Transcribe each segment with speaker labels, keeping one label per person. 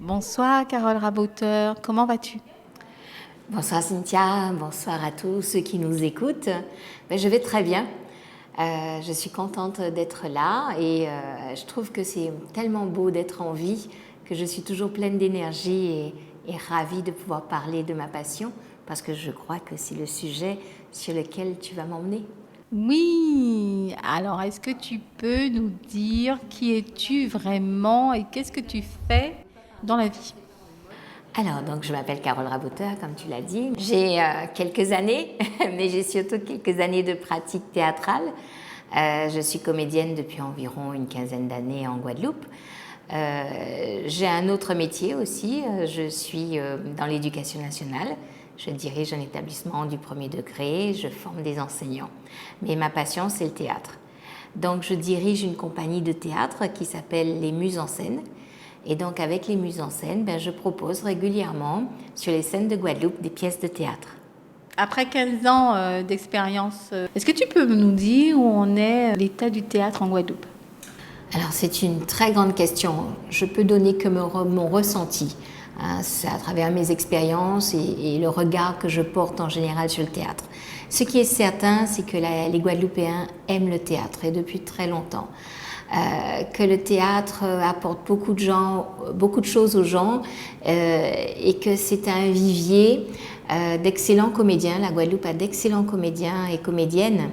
Speaker 1: Bonsoir Carole Raboteur, comment vas-tu?
Speaker 2: Bonsoir Cynthia, bonsoir à tous ceux qui nous écoutent. Je vais très bien. Je suis contente d'être là et je trouve que c'est tellement beau d'être en vie que je suis toujours pleine d'énergie et ravie de pouvoir parler de ma passion parce que je crois que c'est le sujet sur lequel tu vas m'emmener.
Speaker 1: Oui, alors est-ce que tu peux nous dire qui es-tu vraiment et qu'est-ce que tu fais dans la vie?
Speaker 2: Alors, donc, je m'appelle Carole Raboteur, comme tu l'as dit. J'ai quelques années, mais j'ai surtout quelques années de pratique théâtrale. Je suis comédienne depuis environ une quinzaine d'années en Guadeloupe. J'ai un autre métier aussi. Je suis dans l'éducation nationale. Je dirige un établissement du premier degré. Je forme des enseignants. Mais ma passion, c'est le théâtre. Donc, je dirige une compagnie de théâtre qui s'appelle Les Muses en scène. Et donc, avec les Muses en scène, je propose régulièrement sur les scènes de Guadeloupe des pièces de théâtre.
Speaker 1: Après 15 ans d'expérience, est-ce que tu peux nous dire où en est l'état du théâtre en Guadeloupe?
Speaker 2: Alors, c'est une très grande question. Je peux donner que mon ressenti. C'est à travers mes expériences et le regard que je porte en général sur le théâtre. Ce qui est certain, c'est que les Guadeloupéens aiment le théâtre et depuis très longtemps. Que le théâtre apporte beaucoup de choses aux gens et que c'est un vivier d'excellents comédiens. La Guadeloupe a d'excellents comédiens et comédiennes.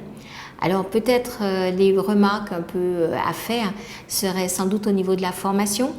Speaker 2: Alors peut-être les remarques un peu à faire seraient sans doute au niveau de la formation.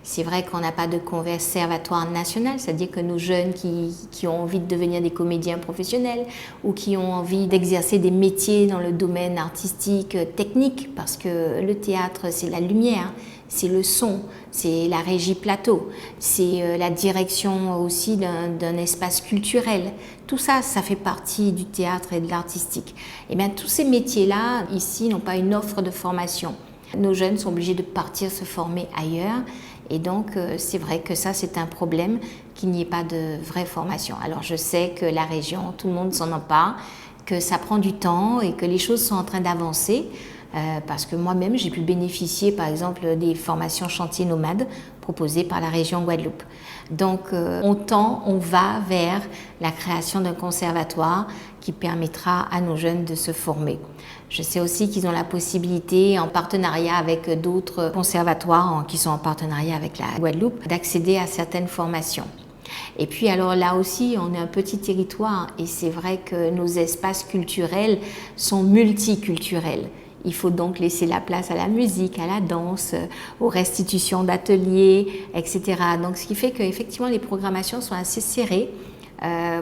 Speaker 2: C'est vrai qu'on n'a pas de conservatoire national, c'est-à-dire que nos jeunes qui ont envie de devenir des comédiens professionnels ou qui ont envie d'exercer des métiers dans le domaine artistique, technique, parce que le théâtre, c'est la lumière, c'est le son, c'est la régie plateau, c'est la direction aussi d'un espace culturel. Tout ça, ça fait partie du théâtre et de l'artistique. Et bien, tous ces métiers-là, ici, n'ont pas une offre de formation. Nos jeunes sont obligés de partir se former ailleurs. Et donc, c'est vrai que ça, c'est un problème, qu'il n'y ait pas de vraie formation. Alors, je sais que la région, tout le monde s'en empare, que ça prend du temps et que les choses sont en train d'avancer. Parce que moi-même, j'ai pu bénéficier, par exemple, des formations chantiers nomades proposées par la région Guadeloupe. Donc, on va vers la création d'un conservatoire qui permettra à nos jeunes de se former. Je sais aussi qu'ils ont la possibilité, en partenariat avec d'autres conservatoires qui sont en partenariat avec la Guadeloupe, d'accéder à certaines formations. Et puis alors là aussi, on est un petit territoire et c'est vrai que nos espaces culturels sont multiculturels. Il faut donc laisser la place à la musique, à la danse, aux restitutions d'ateliers, etc. Donc ce qui fait qu'effectivement les programmations sont assez serrées.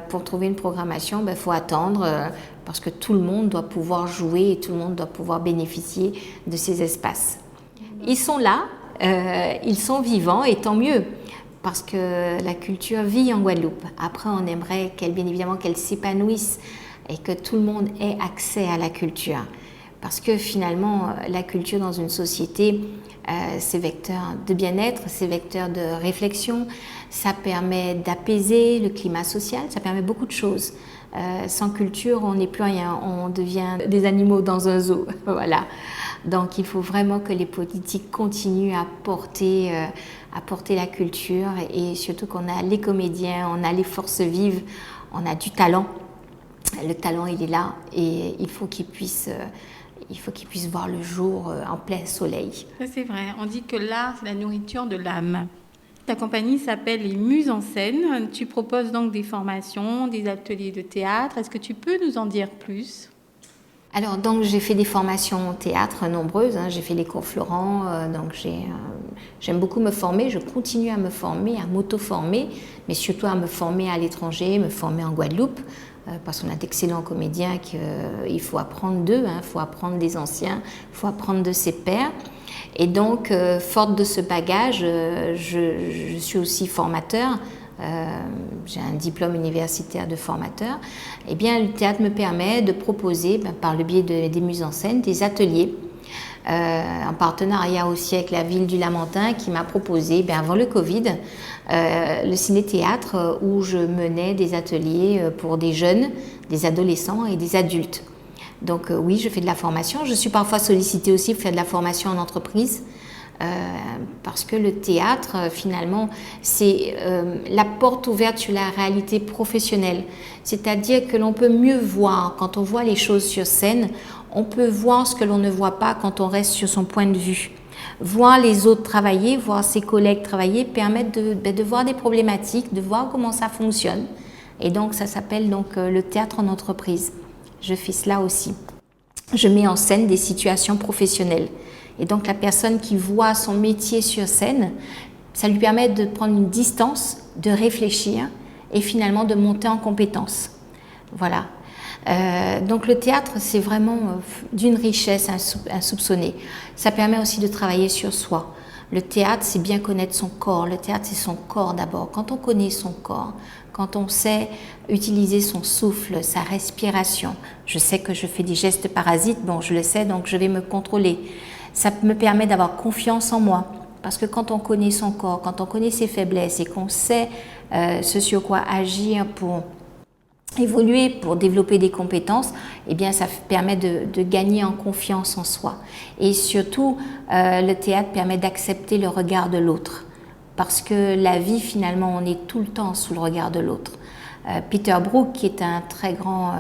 Speaker 2: Pour trouver une programmation, il faut attendre parce que tout le monde doit pouvoir jouer et tout le monde doit pouvoir bénéficier de ces espaces. Ils sont là, ils sont vivants et tant mieux parce que la culture vit en Guadeloupe. Après, on aimerait bien évidemment qu'elle s'épanouisse et que tout le monde ait accès à la culture. Parce que finalement, la culture dans une société, c'est vecteur de bien-être, c'est vecteur de réflexion, ça permet d'apaiser le climat social, ça permet beaucoup de choses. Sans culture, on n'est plus rien, on devient des animaux dans un zoo. Voilà. Donc il faut vraiment que les politiques continuent à porter la culture et surtout qu'on a les comédiens, on a les forces vives, on a du talent. Le talent, il est là et il faut qu'il puisse voir le jour en plein soleil.
Speaker 1: Ça, c'est vrai. On dit que l'art, c'est la nourriture de l'âme. Ta compagnie s'appelle Les Muses en scène. Tu proposes donc des formations, des ateliers de théâtre. Est-ce que tu peux nous en dire plus?
Speaker 2: Alors, donc, j'ai fait des formations au théâtre nombreuses. J'ai fait les cours Florent. Donc, j'aime beaucoup me former. Je continue à me former, à m'auto-former, mais surtout à me former à l'étranger, me former en Guadeloupe. Parce qu'on a d'excellents comédiens qu'il faut apprendre d'eux, il faut apprendre des anciens, il faut apprendre de ses pairs. Et donc, forte de ce bagage, je suis aussi formateur. J'ai un diplôme universitaire de formateur. Eh bien, le théâtre me permet de proposer, par le biais des Muses en scène, des ateliers. En partenariat aussi avec la ville du Lamentin qui m'a proposé, avant le Covid, le ciné-théâtre où je menais des ateliers pour des jeunes, des adolescents et des adultes. Donc oui, je fais de la formation. Je suis parfois sollicitée aussi pour faire de la formation en entreprise. parce que le théâtre, finalement, c'est la porte ouverte sur la réalité professionnelle. C'est-à-dire que l'on peut mieux voir, quand on voit les choses sur scène, on peut voir ce que l'on ne voit pas quand on reste sur son point de vue. Voir les autres travailler, voir ses collègues travailler, permet de voir des problématiques, de voir comment ça fonctionne. Et donc, ça s'appelle donc le théâtre en entreprise. Je fais cela aussi. Je mets en scène des situations professionnelles. Et donc, la personne qui voit son métier sur scène, ça lui permet de prendre une distance, de réfléchir et finalement de monter en compétence. Voilà. Donc, le théâtre, c'est vraiment d'une richesse insoupçonnée. Ça permet aussi de travailler sur soi. Le théâtre, c'est bien connaître son corps. Le théâtre, c'est son corps d'abord. Quand on connaît son corps, quand on sait utiliser son souffle, sa respiration, je sais que je fais des gestes parasites, bon, je le sais, donc je vais me contrôler. Ça me permet d'avoir confiance en moi. Parce que quand on connaît son corps, quand on connaît ses faiblesses et qu'on sait ce sur quoi agir pour évoluer, pour développer des compétences, eh bien, ça permet de gagner en confiance en soi. Et surtout, le théâtre permet d'accepter le regard de l'autre. Parce que la vie, finalement, on est tout le temps sous le regard de l'autre. Peter Brook, qui est un très grand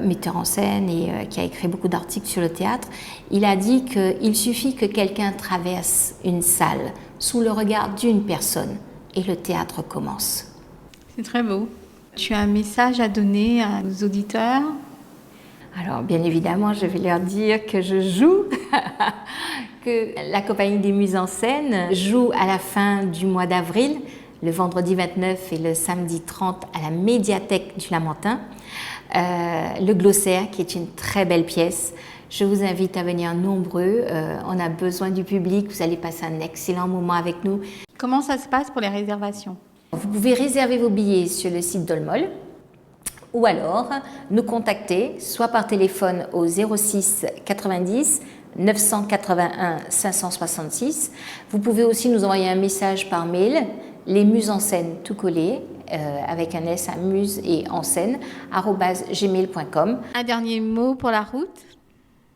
Speaker 2: metteur en scène et qui a écrit beaucoup d'articles sur le théâtre, il a dit qu'il suffit que quelqu'un traverse une salle sous le regard d'une personne et le théâtre commence.
Speaker 1: C'est très beau. Tu as un message à donner à nos auditeurs?
Speaker 2: Alors, bien évidemment, je vais leur dire que je joue, que la Compagnie des Muses en Scène joue à la fin du mois d'avril, le vendredi 29 et le samedi 30 à la médiathèque du Lamentin. Le Glossaire, qui est une très belle pièce. Je vous invite à venir nombreux. On a besoin du public. Vous allez passer un excellent moment avec nous.
Speaker 1: Comment ça se passe pour les réservations?
Speaker 2: Vous pouvez réserver vos billets sur le site d'Olmol ou alors nous contacter soit par téléphone au 06 90 981 566. Vous pouvez aussi nous envoyer un message par mail, les muses en scène tout collé, avec un S à muse et en scène, @gmail.com.
Speaker 1: Un dernier mot pour la route?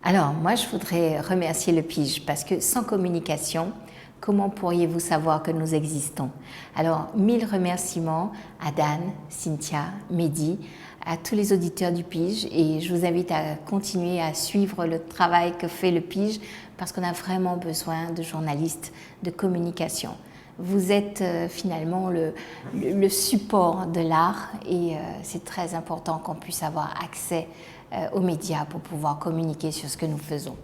Speaker 2: Alors, moi, je voudrais remercier le Pige parce que sans communication, comment pourriez-vous savoir que nous existons? Alors, 1000 remerciements à Dan, Cynthia, Mehdi, à tous les auditeurs du Pige et je vous invite à continuer à suivre le travail que fait le Pige parce qu'on a vraiment besoin de journalistes de communication. Vous êtes finalement le support de l'art et c'est très important qu'on puisse avoir accès aux médias pour pouvoir communiquer sur ce que nous faisons.